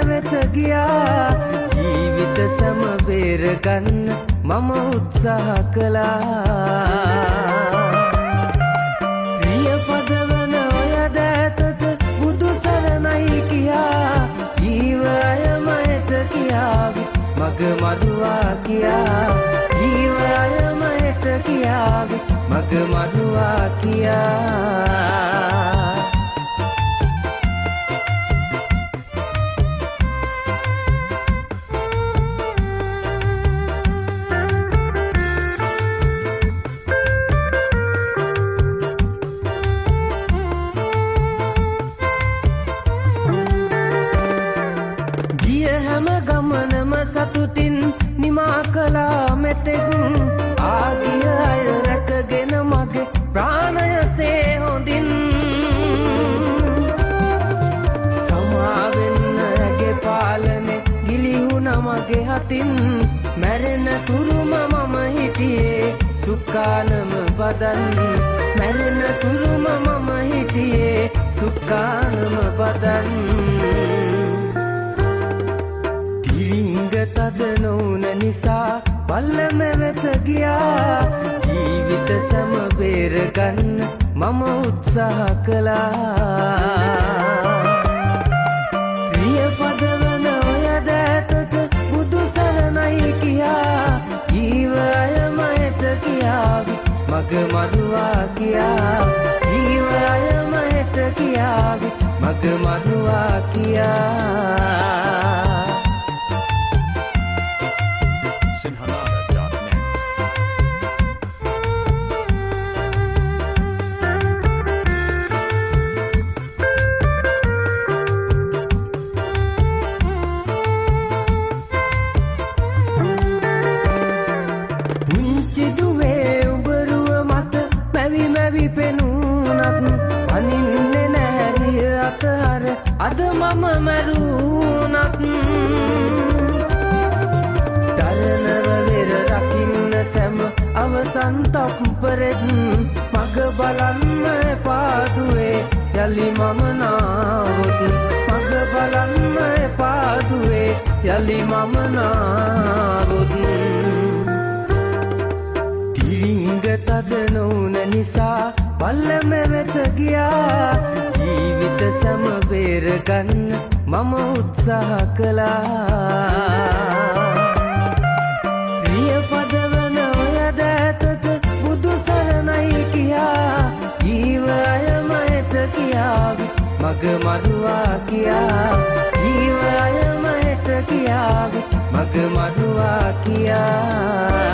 වෙත ගියා ජීවිත සම බේරගන්න මම උත්සාහ කළා ප්‍රිය පදවන ඔය දෑතට බුදු සරණයි කියා ජීව අයමයට කියාවි මග මරුවා කියා ජීව අයමයට කියාවි මග මරුවා කියා සතුටින් නිමා කළා මෙතෙක් ආගිය අය රැකගෙන මගේ ප්‍රාණයසේ හොඳින් සමාවෙන්න ඇගේ පාලනේ ගිලිහුණ මගේ හතින් මැරෙන තුරුම මම හිටියේ සුක්කානම බදන් මැරෙන තුරුම මම හිටියේ සුක්කානම බදන් තද නොවුන නිසා පල්ලම වෙත ගියා ජීවිත සම බේරගන්න මම උත්සාහ කළා ප්‍රිය පදවන ඔය දෑතට බුදු සරණයි කියා ජීව අයමයට කියාවි මග මරුවා කියා ජීව අයමයට කියාවි මග මරුවා කියා අද මම මැරුණත් තරණව වෙර රකින්න සැම අවසන් තප්පරෙත් මග බලන්න එපාදුවේ යලි මම නාවොත් මග බලන්න එපාදුවේ යලි මම නාවොත් තිරිංග තද නොවුන නිසා පල්ලම වෙත ගියා ජීවිත සම බේරගන්න මම උත්සාහ කළා ප්‍රිය පදවන ඔය දෑතට බුදු සරණයි කියා ජීව අයමයට කියාවි මග මරුවා කියා ජීව අයමයට කියාවි මග මරුවා කියා